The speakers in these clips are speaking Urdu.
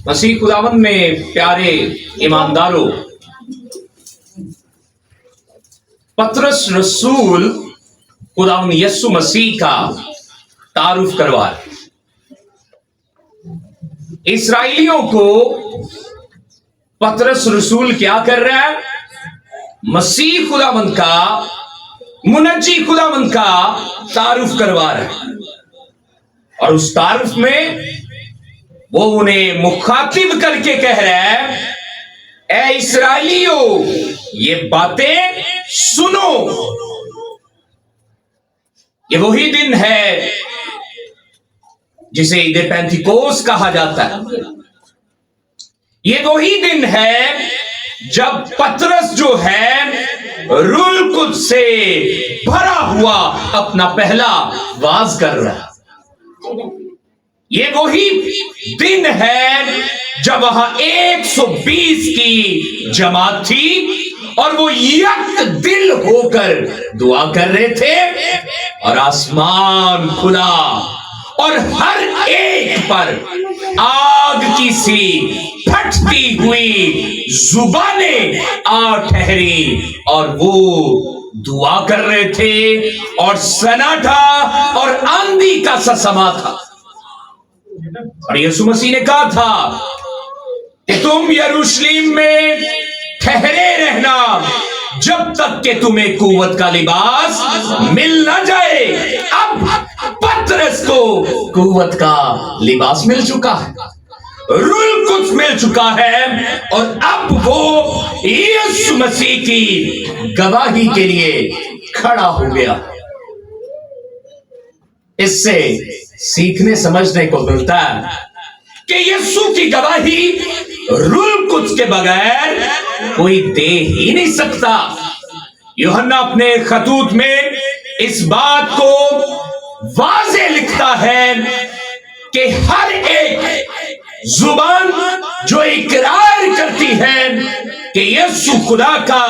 مسیح خداوند میں پیارے ایمانداروں، پطرس رسول خداوند یسوع مسیح کا تعارف کروا رہے۔ اسرائیلیوں کو پطرس رسول کیا کر رہا ہے؟ مسیح خداوند کا، منجی خداوند کا تعارف کروا رہا ہے، اور اس تعارف میں وہ انہیں مخاطب کر کے کہہ رہا ہے، اے اسرائیلیوں یہ باتیں سنو۔ یہ وہی دن ہے جسے عید پینتیکوس کہا جاتا ہے۔ یہ وہی دن ہے جب پطرس جو ہے روح القدس سے بھرا ہوا اپنا پہلا واعظ کر رہا۔ یہ وہی دن ہے جب وہاں 120 کی جماعت تھی اور وہ یک دل ہو کر دعا کر رہے تھے، اور آسمان کھلا اور ہر ایک پر آگ کی سی پھٹتی ہوئی زبانیں آ ٹھہری، اور وہ دعا کر رہے تھے، اور سناٹا اور آندھی کا سا سما تھا۔ اور یسوع مسیح نے کہا تھا کہ تم یروشلم میں ٹھہرے رہنا جب تک کہ تمہیں قوت کا لباس مل نہ جائے۔ اب پطرس کو قوت کا لباس مل چکا ہے، روح القدس مل چکا ہے، اور اب وہ یسوع مسیح کی گواہی کے لیے کھڑا ہو گیا۔ اس سے سیکھنے سمجھنے کو ملتا ہے کہ یسوع کی گواہی روح القدس کے بغیر کوئی دے ہی نہیں سکتا۔ یوحنا اپنے خطوط میں اس بات کو واضح لکھتا ہے کہ ہر ایک زبان جو اقرار کرتی ہے کہ یسوع خدا کا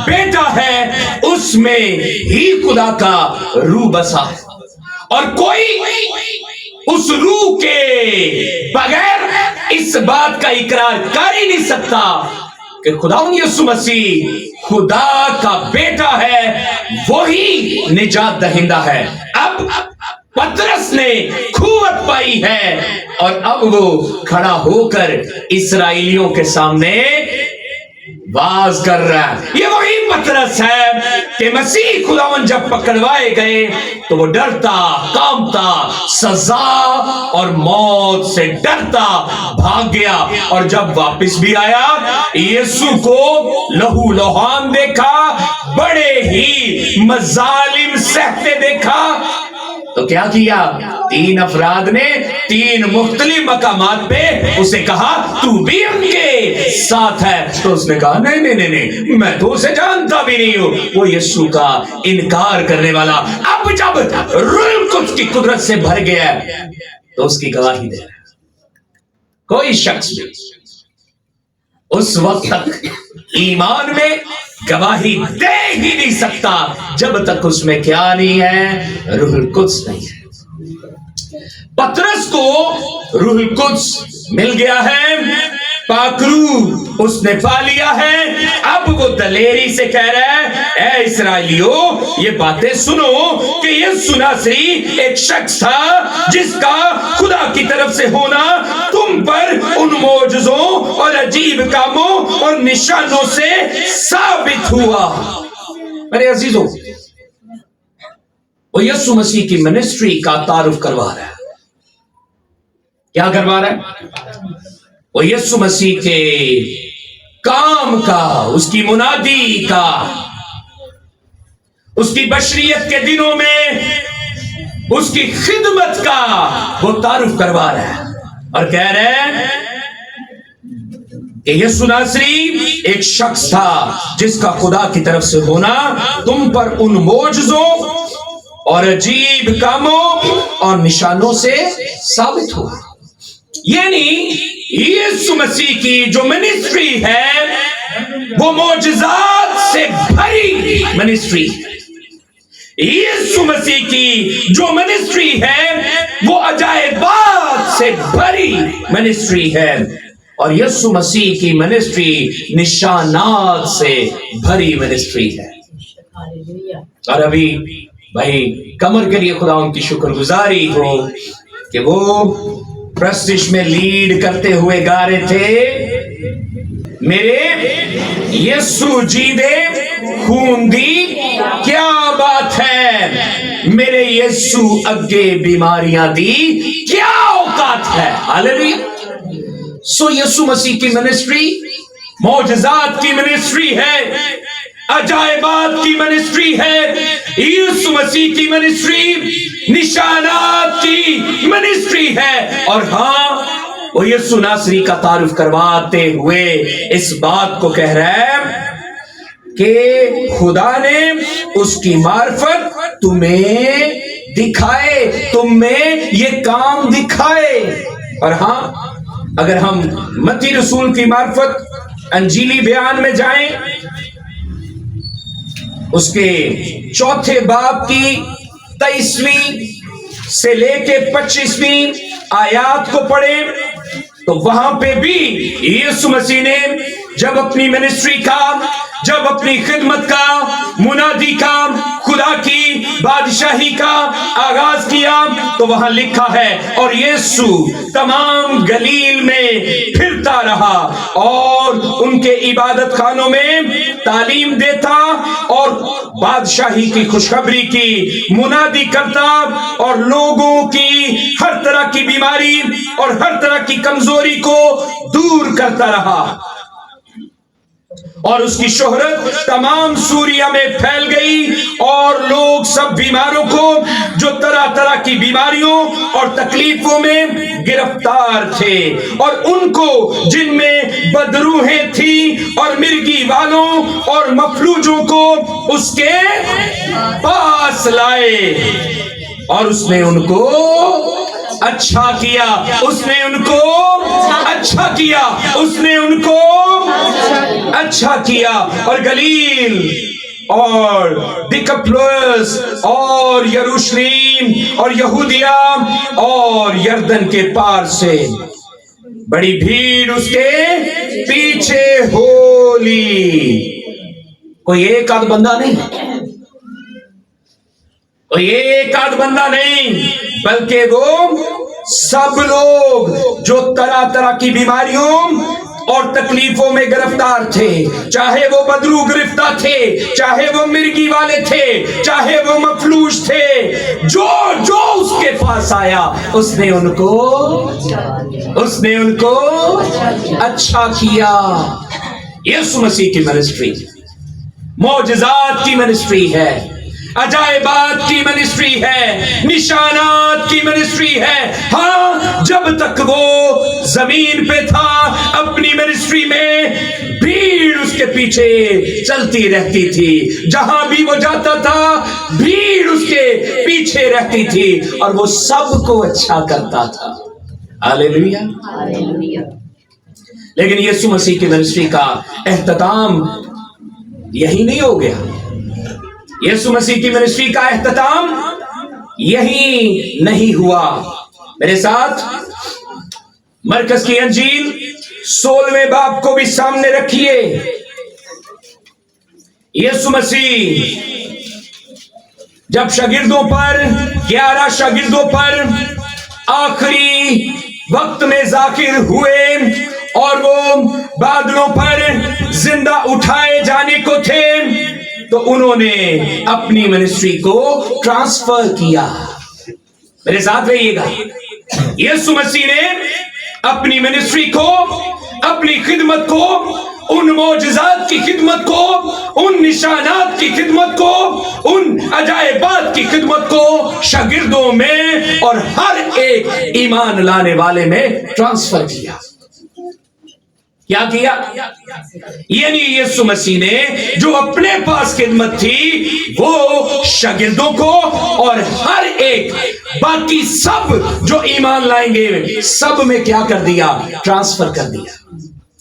بیٹا ہے، اس میں ہی خدا کا روح بسا ہے، اور کوئی اس روح کے بغیر اس بات کا اقرار کر ہی نہیں سکتا کہ خداوند یسوع مسیح خدا کا بیٹا ہے، وہی نجات دہندہ ہے۔ اب پطرس نے قوت پائی ہے، اور اب وہ کھڑا ہو کر اسرائیلیوں کے سامنے واز کر رہا ہے۔ یہ وہی پطرس ہے کہ مسیح خداوند جب پکڑوائے گئے تو وہ ڈرتا، کانپتا، سزا اور موت سے ڈرتا بھاگ گیا، اور جب واپس بھی آیا یسوع کو لہو لہان دیکھا، بڑے ہی مظالم سہتے دیکھا، تو کیا کیا؟ 3 افراد نے 3 مختلف مقامات پہ اسے کہا تو بھی ان کے ساتھ ہے، تو اس نے کہا نہیں، میں تو اسے جانتا بھی نہیں ہوں۔ وہ یسوع کا انکار کرنے والا اب جب روح القدس کی قدرت سے بھر گیا تو اس کی گواہی دے رہا ہے۔ کوئی شخص بھی اس وقت تک ایمان میں گواہی دے ہی نہیں سکتا جب تک اس میں کیا نہیں ہے؟ روح القدس نہیں ہے۔ پطرس کو روح القدس مل گیا ہے، پاک روح اس نے پا لیا ہے۔ اب وہ دلیری سے کہہ رہا ہے، اے اسرائیلیوں یہ باتیں سنو کہ یسوع ناصری ایک شخص تھا جس کا خدا کی طرف سے ہونا تم پر ان معجزوں اور عجیب کاموں اور نشانوں سے ثابت ہوا۔ میرے عزیزوں، وہ یسوع مسیح کی منسٹری کا تعارف کروا رہا ہے۔ کیا کروا رہا ہے؟ وہ یسوع مسیح کے کام کا، اس کی منادی کا، اس کی بشریت کے دنوں میں اس کی خدمت کا وہ تعارف کروا رہا ہے، اور کہہ رہے ہیں کہ یسوع ناصری ایک شخص تھا جس کا خدا کی طرف سے ہونا تم پر ان معجزوں اور عجیب کاموں اور نشانوں سے ثابت ہوا۔ یعنی یسوع مسیح کی جو منسٹری ہے وہ معجزات سے بھری منسٹری ہے۔ یسوع مسیح کی جو منسٹری ہے وہ عجائبات سے بھری منسٹری ہے۔ اور یسوع مسیح کی منسٹری نشانات سے بھری منسٹری ہے. اور ابھی بھائی کمر کے لیے خدا ان کی شکر گزاری ہو کہ وہ پرستش میں لیڈ کرتے ہوئے گا رہے تھے، میرے یسوع جی دے خون دی کیا بات ہے، میرے یسوع اگے بیماریاں دی کیا اوقات ہے. ہاللیلویا. سو یسوع مسیح کی منسٹری معجزات کی منسٹری ہے، عجائبات کی منسٹری ہے. یسوع مسیح کی منسٹری نشانات کی منسٹری ہے. اور ہاں وہ یسوع ناصری کا تعارف کرواتے ہوئے اس بات کو کہہ رہا ہے کہ خدا نے اس کی معرفت تمہیں دکھائے، تم میں یہ کام دکھائے. اور ہاں اگر ہم متی رسول کی معرفت انجیلی بیان میں جائیں، اس کے 4 باب کی 23ویں سے لے کے 25ویں آیات کو پڑھیں تو وہاں پہ بھی یسوع مسیح نے جب اپنی منسٹری کا، جب اپنی خدمت کا، منادی کا، خدا کی بادشاہی کا آغاز کیا تو وہاں لکھا ہے اور یسوع تمام گلیل میں پھرتا رہا اور ان کے عبادت خانوں میں تعلیم دیتا اور بادشاہی کی خوشخبری کی منادی کرتا اور لوگوں کی ہر طرح کی بیماری اور ہر طرح کی کمزوری کو دور کرتا رہا. اور اس کی شہرت تمام سوریا میں پھیل گئی اور لوگ سب بیماروں کو جو طرح طرح کی بیماریوں اور تکلیفوں میں گرفتار تھے اور ان کو جن میں بدروحیں تھیں اور مرگی والوں اور مفلوجوں کو اس کے پاس لائے اور اس نے ان کو اچھا کیا، اس نے ان کو اچھا کیا، اس نے ان کو اچھا کیا. اور گلیل اور دکپلوس اور یروشلیم اور یہودیا اور یردن کے پار سے بڑی بھیڑ اس کے پیچھے ہو لی. کوئی ایک آدھ بندہ نہیں، کوئی ایک آدھ بندہ نہیں، بلکہ وہ سب لوگ جو طرح طرح کی بیماریوں اور تکلیفوں میں گرفتار تھے، چاہے وہ بدرو گرفتار تھے، چاہے وہ مرگی والے تھے، چاہے وہ مفلوج تھے، جو جو اس کے پاس آیا اس نے ان کو اچھا کیا. یسوع مسیح کی منسٹری معجزات کی منسٹری ہے، عجائبات کی منسٹری ہے، نشانات کی منسٹری ہے. ہاں جب تک وہ زمین پہ تھا اپنی منسٹری میں بھیڑ اس کے پیچھے چلتی رہتی تھی، جہاں بھی وہ جاتا تھا بھیڑ اس کے پیچھے رہتی تھی اور وہ سب کو اچھا کرتا تھا. ہاللیلویا. لیکن یسوع مسیح کی منسٹری کا اختتام یہی نہیں ہو گیا. یسوع مسیح کی منسٹری کا اختتام یہی نہیں ہوا. میرے ساتھ مرکز کی انجیل 16ویں باب کو بھی سامنے رکھیے. یسوع مسیح جب شاگردوں پر 11 شاگردوں پر آخری وقت میں ظاہر ہوئے اور وہ بادلوں پر زندہ اٹھائے جانے کو تھے تو انہوں نے اپنی منسٹری کو ٹرانسفر کیا. میرے ساتھ رہیے گا. یسوع مسیح نے اپنی منسٹری کو، اپنی خدمت کو، ان معجزات کی خدمت کو، ان نشانات کی خدمت کو، ان عجائبات کی خدمت کو شاگردوں میں اور ہر ایک ایمان لانے والے میں ٹرانسفر کیا. کیا کیا؟ یعنی یسوع مسیح نے جو اپنے پاس خدمت تھی وہ شاگردوں کو اور ہر ایک باقی سب جو ایمان لائیں گے سب میں کیا کر دیا؟ ٹرانسفر کر دیا.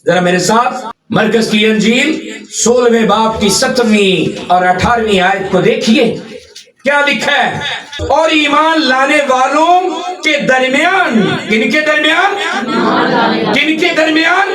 ذرا میرے ساتھ مرکز کی انجیل 16ویں باب کی 17ویں اور 18ویں آیت کو دیکھیے. کیا لکھا ہے؟ اور ایمان لانے والوں کے درمیان، کن کے درمیان؟ کن کے درمیان؟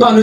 ਤੁਹਾਨੂੰ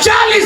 40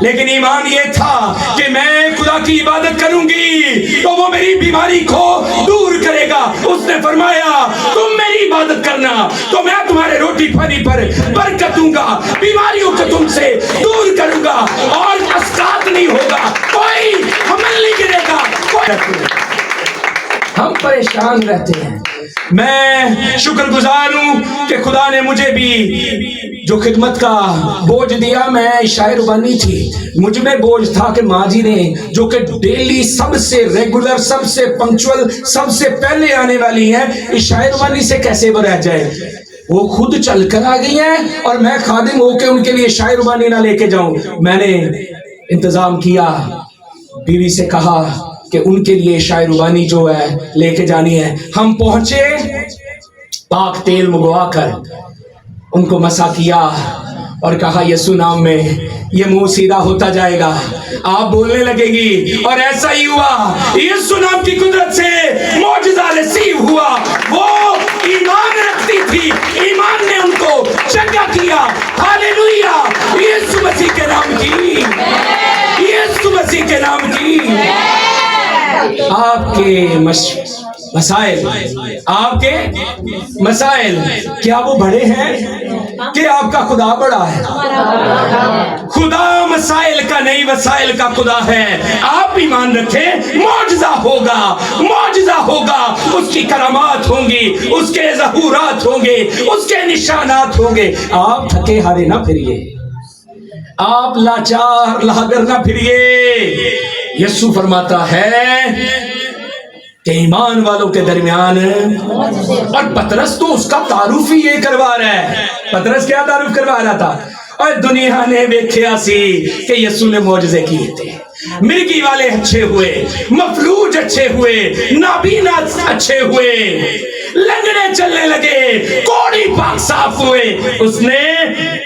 لیکن ایمان یہ تھا کہ میں خدا کی عبادت کروں گی تو وہ میری بیماری کو دور کرے گا. اس نے فرمایا تم میری عبادت کرنا تو میں تمہارے روٹی پانی پر برکت دوں گا, بیماریوں کو تم سے دور کروں گا, اور اسقاط نہیں ہوگا, کوئی حمل نہیں گرے گا. ہم پریشان رہتے ہیں. میں شکر گزار ہوں کہ خدا نے مجھے بھی جو خدمت کا بوجھ دیا. میں عشاء ربانی تھی, مجھ میں بوجھ تھا کہ ماں جی نے جو کہ ڈیلی سب سے ریگولر, سب سے پنکچول, سب سے پہلے آنے والی ہیں, عشاء ربانی سے کیسے وہ رہ جائے. وہ خود چل کر آ گئی ہیں اور میں خادم ہو کے ان کے لیے عشاء ربانی نہ لے کے جاؤں. میں نے انتظام کیا, بیوی سے کہا کہ ان کے لیے عشاء ربانی جو ہے لے کے جانی ہے. ہم پہنچے, پاک تیل منگوا کر ان کو مسا کیا اور کہا یسوع نام میں یہ منہ سیدھا ہوتا جائے گا, آپ بولنے لگے گی. اور ایسا ہی ہوا, یسوع نام کی قدرت سے معجزہ نصیب ہوا. وہ ایمان رکھتی تھی, ایمان نے ان کو چنگا کیا. ہاللیلویہ, یسوع مسیح کے نام کی, یسوع مسیح کے نام کی. آپ کے مسائل, آپ کے مسائل کیا وہ بڑے ہیں کہ آپ کا خدا بڑا ہے؟ خدا مسائل کا نہیں, وسائل کا خدا ہے. آپ ایمان رکھیں, معجزہ ہوگا, معجزہ ہوگا. اس کی کرامات ہوں گی, اس کے ظہورات ہوں گے, اس کے نشانات ہوں گے. آپ تھکے ہارے نہ پھریے, آپ لاچار لاگر نہ پھریے. یسوع فرماتا ہے کہ ایمان والوں کے درمیان, اور پطرس تو اس کا تعارف ہی یہ کروا رہا ہے. پطرس کیا تعارف کروا رہا تھا؟ اور دنیا نے دیکھا سی کہ یسوع نے معجزے کیے تھے. مرگی والے اچھے ہوئے, مفلوج اچھے ہوئے, نابینا اچھے ہوئے, لنگڑے چلنے لگے, کوڑی پاک صاف ہوئے. اس نے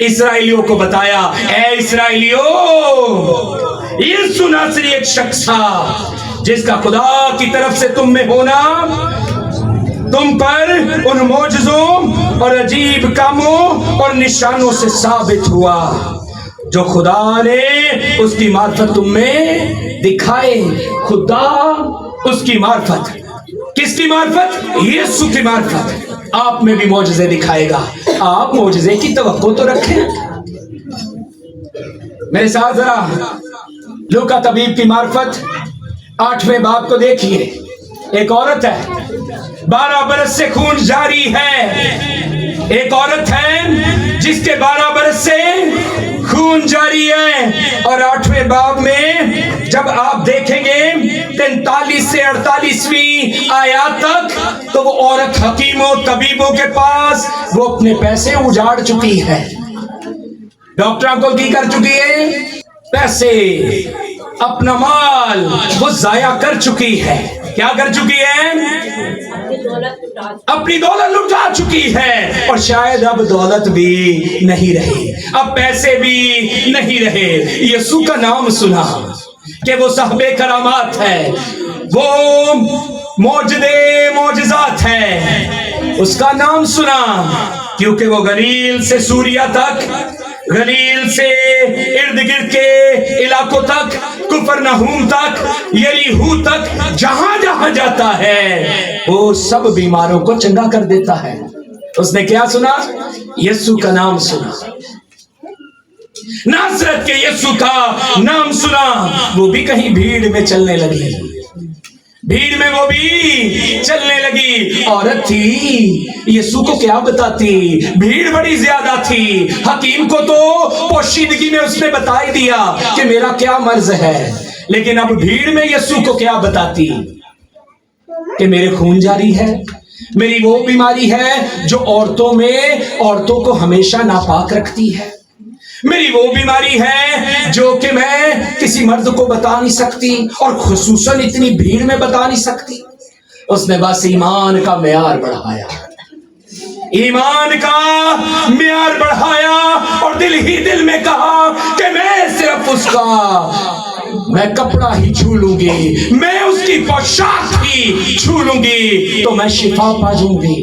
اسرائیلیوں کو بتایا, اے اسرائیلیوں, یسوع ناصری ایک شخص تھا جس کا خدا کی طرف سے تم میں ہونا تم پر ان معجزوں اور عجیب کاموں اور نشانوں سے ثابت ہوا جو خدا نے اس کی معرفت تم میں دکھائے. خدا اس کی معرفت, کس کی معرفت؟ یسوع کی معرفت آپ میں بھی معجزے دکھائے گا. آپ معجزے کی توقع تو رکھیں. میرے ساتھ ذرا لوکا طبیب کی معرفت 8ویں باب کو دیکھیے. ایک عورت ہے, 12 برس سے خون جاری ہے. ایک عورت ہے جس کے 12 برس سے خون جاری ہے. اور 8ویں باب میں جب آپ دیکھیں گے 43 سے 48ویں آیات تک, تو وہ عورت حکیموں طبیبوں کے پاس وہ اپنے پیسے اجاڑ چکی ہے. ڈاکٹروں کو کی کر چکی ہے, پیسے, اپنا مال وہ ضائع کر چکی ہے. کیا کر چکی ہے؟ اپنی دولت لٹا چکی ہے. اور شاید اب دولت بھی نہیں رہی, اب پیسے بھی نہیں رہے. یسوع کا نام سنا کہ وہ صاحب کرامات ہے, وہ معجزات ہے. اس کا نام سنا کیونکہ وہ گلیل سے سوریا تک, گلیل سے ارد گرد کے علاقوں تک, کفرنہوم تک, یریحو تک, جہاں جہاں جاتا ہے وہ سب بیماروں کو چنگا کر دیتا ہے. اس نے کیا سنا؟ یسوع کا نام سنا, ناصرت کے یسوع کا نام سنا. وہ بھی کہیں بھیڑ میں چلنے لگی, بھیڑ میں وہ بھی چلنے لگی. عورت تھی, یسوع کو کیا بتاتی؟ بھیڑ بڑی زیادہ تھی. حکیم کو تو پوشیدگی میں اس نے بتا ہی دیا کہ میرا کیا مرض ہے, لیکن اب بھیڑ میں یسوع کو کیا بتاتی کہ میرے خون جاری ہے, میری وہ بیماری ہے جو عورتوں کو ہمیشہ ناپاک رکھتی ہے, میری وہ بیماری ہے جو کہ میں کسی مرد کو بتا نہیں سکتی, اور خصوصاً اتنی بھیڑ میں بتا نہیں سکتی. اس نے بس ایمان کا معیار بڑھایا, ایمان کا معیار بڑھایا, اور دل ہی دل میں کہا کہ میں صرف اس کا میں کپڑا ہی چھو لوں گی, میں اس کی پوشاک ہی چھو لوں گی تو میں شفا پا جوں گی.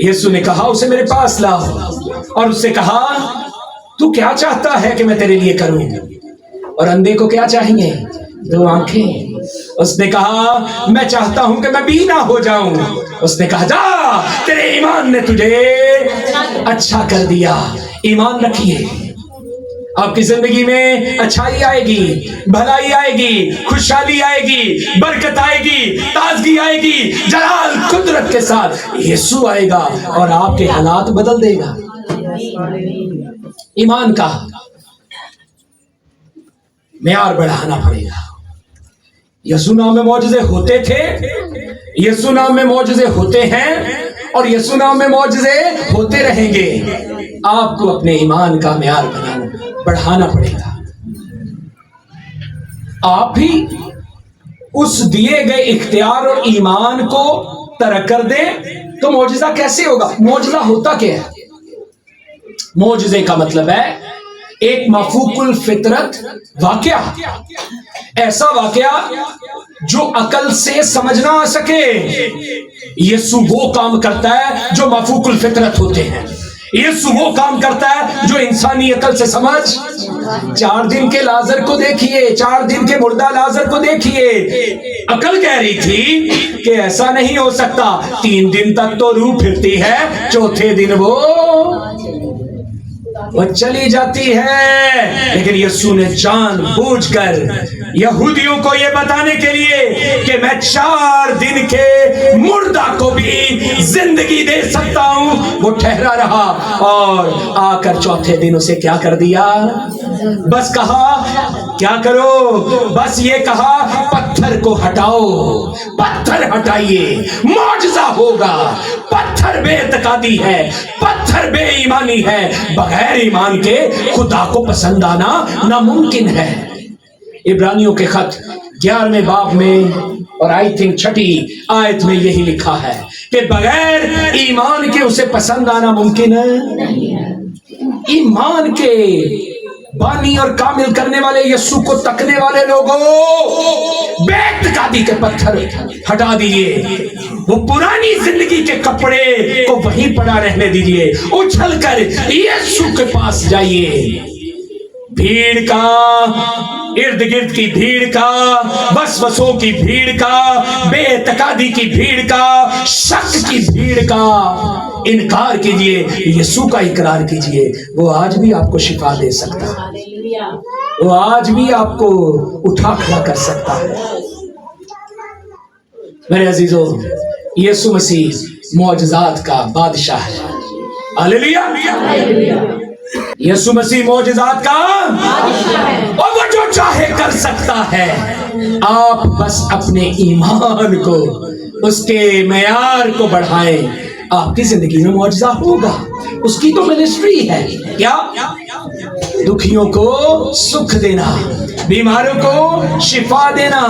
یسوع نے کہا اسے میرے پاس لاؤ اور اس سے کہا تو کیا چاہتا ہے کہ میں تیرے لیے کروں؟ اور اندھے کو کیا چاہیے؟ 2 آنکھیں۔ اس نے کہا میں چاہتا ہوں کہ میں بینا ہو جاؤں۔ اس نے کہا جا، تیرے ایمان نے تجھے اچھا کر دیا۔ ایمان رکھیے، آپ کی زندگی میں اچھائی آئے گی، بھلائی آئے گی، خوشحالی آئے گی، برکت آئے گی، تازگی آئے گی، جلال قدرت کے ساتھ یسوع آئے گا اور آپ کے حالات بدل دے گا۔ ایمان کا معیار بڑھانا پڑے گا۔ یسوع نام میں معجزے ہوتے تھے، یسوع نام میں معجزے ہوتے ہیں اور یسوع نام میں معجزے ہوتے رہیں گے۔ آپ کو اپنے ایمان کا معیار بڑھانا پڑے گا۔ آپ بھی اس دیے گئے اختیار اور ایمان کو ترک کر دیں تو معجزہ کیسے ہوگا؟ معجزہ ہوتا کیا ہے؟ معجزے کا مطلب ہے ایک مفوق الفطرت واقعہ، ایسا واقعہ جو عقل سے سمجھ نہ آ سکے۔ یسوع وہ کام کرتا ہے جو مفوق الفطرت ہوتے ہیں۔ یسوع وہ کام کرتا ہے جو انسانی عقل سے سمجھ۔ 4 دن کے لازر کو دیکھیے، 4 دن کے مردہ لازر کو دیکھیے، عقل کہہ رہی تھی کہ ایسا نہیں ہو سکتا، 3 دن تک تو روح پھرتی ہے، چوتھے دن وہ چلی جاتی ہے۔ لیکن یسوع نے جان بوجھ کر یہودیوں کو یہ بتانے کے لیے کہ میں 4 دن کے مردہ کو بھی زندگی دے سکتا ہوں، وہ ٹھہرا رہا اور آ کر چوتھے دن اسے کیا کر دیا؟ بس کہا کیا کرو؟ بس یہ کہا پتھر کو ہٹاؤ، پتھر ہٹائیے، معجزہ ہوگا۔ پتھر بے اعتقادی ہے، پتھر بے ایمانی ہے، بغیر ایمان کے خدا کو پسند آنا ناممکن ہے۔ عبرانیوں کے خط 11ویں باب میں اور آئی تھنک 6 آیت میں یہی لکھا ہے کہ بغیر ایمان کے اسے پسند آنا ممکن ہے۔ ایمان کے بانی اور کامل کرنے والے یسوع کو تکنے والے لوگوں، بے اعتقادی کے پتھر ہٹا دیجیے، وہ پرانی زندگی کے کپڑے کو وہیں پڑا رہنے دیجیے، اچھل کر یسوع کے پاس جائیے۔ بھیڑ کا، ارد گرد کی بھیڑ کا، وسوسوں کی بھیڑ کا، بے اعتقادی کی بھیڑ کا، شک کی بھیڑ کا انکار کیجئے، یسوع کا اقرار کیجئے۔ وہ آج بھی آپ کو شفا دے سکتا ہے، وہ آج بھی آپ کو اٹھا کھڑا کر سکتا ہے۔ میرے عزیزو، یسوع مسیح معجزات کا بادشاہ ہے۔ ہاللیلویا! یسوع مسیح معجزات کا اور وہ جو چاہے کر سکتا ہے۔ آپ بس اپنے ایمان کو، اس کے معیار کو بڑھائیں، آپ کی زندگی میں معجزہ ہوگا۔ اس کی تو منسٹری ہے کیا؟ دکھیوں کو سکھ دینا، بیماروں کو شفا دینا،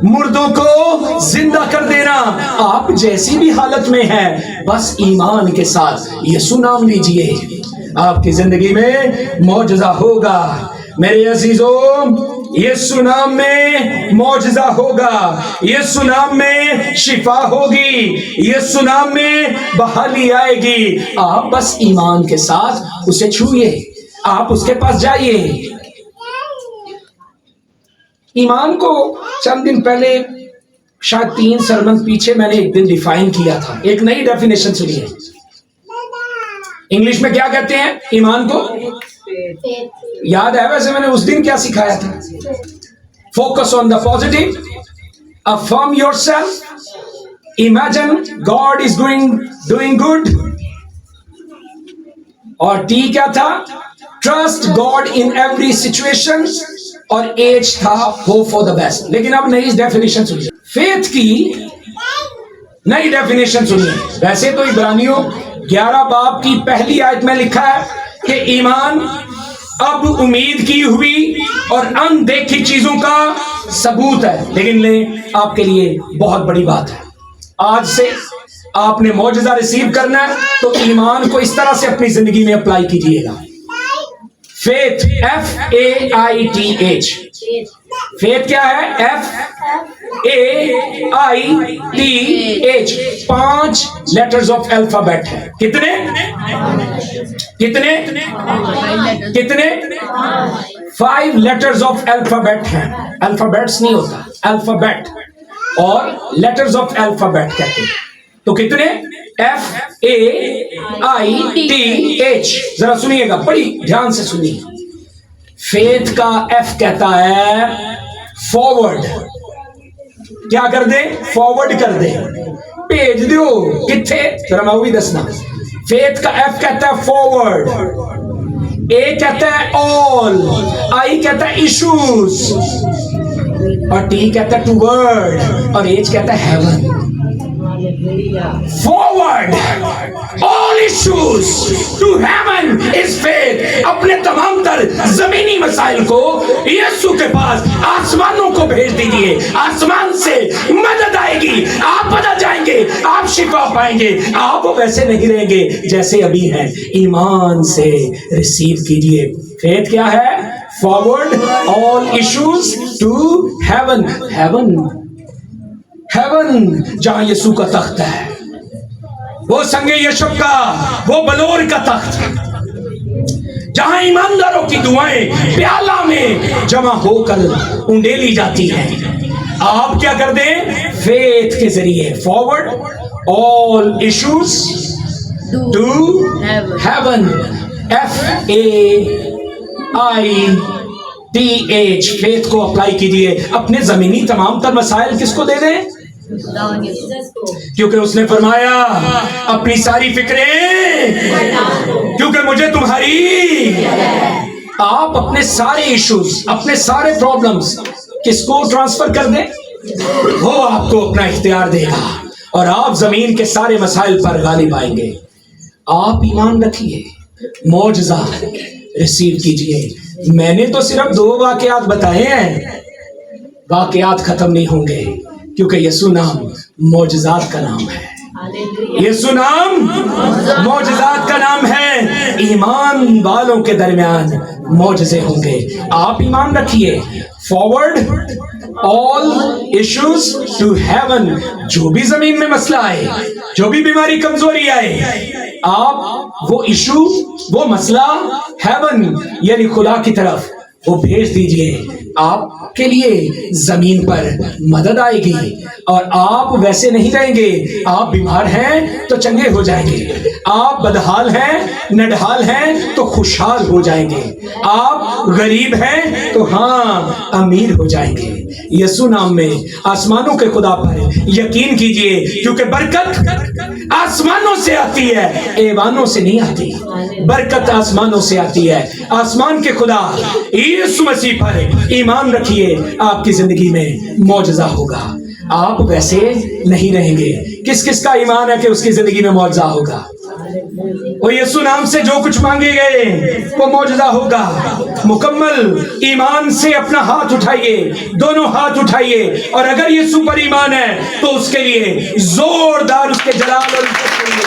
مردوں کو زندہ کر دینا۔ آپ جیسی بھی حالت میں ہیں، بس ایمان کے ساتھ یسوع نام لیجئے، آپ کی زندگی میں معجزہ ہوگا۔ میرے عزیزو، یسوع نام میں معجزہ ہوگا، یسوع نام میں شفا ہوگی، یسوع نام میں بحالی آئے گی۔ آپ بس ایمان کے ساتھ اسے چھوئیے، آپ اس کے پاس جائیے۔ ایمان کو چند دن پہلے، شاید 3 سرمن پیچھے، میں نے ایک دن ڈیفائن کیا تھا، ایک نئی ڈیفینیشن سنیے۔ انگلش میں کیا کہتے ہیں ایمان کو؟ یاد ہے ویسے میں نے اس دن کیا سکھایا تھا؟ Focus on the positive, افرم your self, imagine God is doing good, اور ٹی کیا تھا؟ Trust God in every situation, اور ایج تھا ہوپ فار دا بیسٹ۔ لیکن اب نئی ڈیفینیشن سنیے، فیتھ کی نئی ڈیفینیشن سنیے۔ ویسے تو عبرانیوں 11 باب کی پہلی آیت میں لکھا ہے کہ ایمان اب امید کی ہوئی اور اندیکھی چیزوں کا ثبوت ہے، لیکن آپ کے لیے بہت بڑی بات ہے، آج سے آپ نے معجزہ ریسیو کرنا ہے تو ایمان کو اس طرح سے اپنی زندگی میں اپلائی کیجیے گا۔ فیتھ، FAITH، فیتھ کیا ہے؟ FAITH، ITH 5 letters of alphabet ہے. کتنے کتنے کتنے 5 لیٹرز آف الفابیٹ ہیں. الفابیٹس نہیں ہوتا, الفابیٹ اور لیٹرز آف الفابیٹ کہتے ہیں. تو کتنے FAITH. ذرا سنیے گا, بڑی دھیان سے سنیے. فیتھ کا F کہتا ہے فارورڈ. کیا کر دے؟ فارورڈ کر دے, بھیج دیو. کتنے؟ ذرا میں وہ بھی دسنا. فیتھ کا F کہتا ہے فارورڈ, A کہتا ہے آل, I کہتا ہے ایشوز, اور T کہتا ہے ٹو ورڈ, اور H کہتا ہے heaven. Forward, all issues to heaven is faith. اپنے تمام تر زمینی مسائل کو یسوع کے پاس آسمانوں کو بھیج دیجئے. آسمان سے مدد آئے گی, آپ بدل جائیں گے, آپ شفا پائیں گے. آپ ویسے نہیں رہیں گے جیسے ابھی ہیں. ایمان سے ریسیو کیجئے. فیتھ کیا ہے؟ Forward, all issues to heaven. Heaven جہاں یسوع کا تخت ہے, وہ سنگ یشب کا, وہ بلور کا تخت, جہاں ایمانداروں کی دعائیں پیالہ میں جمع ہو کر انڈیلی جاتی ہیں. آپ کیا کر دیں؟ فیتھ کے ذریعے forward all issues to heaven. FAITH. Faith کو اپلائی کیجئے. اپنے زمینی تمام تر مسائل کس کو دے دیں؟ کیونکہ اس نے فرمایا اپنی ساری فکریں کیونکہ مجھے تمہاری. آپ اپنے سارے ایشوز, اپنے سارے پرابلمز کس کو ٹرانسفر کر دیں؟ وہ آپ کو اپنا اختیار دے گا اور آپ زمین کے سارے مسائل پر غالب آئیں گے. آپ ایمان رکھیے, معجزہ ریسیو کیجئے. میں نے تو صرف 2 واقعات بتائے ہیں, واقعات ختم نہیں ہوں گے, کیونکہ یسوع نام معجزات کا نام ہے. یسوع نام معجزات کا نام ہے. ایمان والوں کے درمیان معجزے ہوں گے. آپ ایمان رکھیے. Forward all issues to heaven. جو بھی زمین میں مسئلہ آئے, جو بھی بیماری کمزوری آئے, آپ وہ ایشو, وہ مسئلہ ہیون یعنی خدا کی طرف وہ بھیج دیجئے. آپ کے لیے زمین پر مدد آئے گی اور آپ ویسے نہیں رہیں گے. آپ بیمار ہیں تو چنگے ہو جائیں گے, آپ بدحال ہیں, نڈھال ہیں تو خوشحال ہو جائیں گے, آپ غریب ہیں تو ہاں امیر ہو جائیں گے. یسوع نام میں آسمانوں کے خدا پر یقین کیجئے, کیونکہ برکت آسمانوں سے آتی ہے, ایوانوں سے نہیں آتی. برکت آسمانوں سے آتی ہے. آسمان کے خدا یسوع مسیح پر ایمان رکھیے, آپ کی زندگی میں معجزہ ہوگا. آپ ویسے نہیں رہیں گے. کس کس کا ایمان ہے کہ اس کی زندگی میں معجزہ ہوگا؟ وہ یسوع نام سے جو کچھ مانگے گئے وہ معجزہ ہوگا. مکمل ایمان سے اپنا ہاتھ اٹھائیے, دونوں ہاتھ اٹھائیے, اور اگر یسوع پر ایمان ہے تو اس کے لیے زوردار اس کے جلال اور عزت کے لیے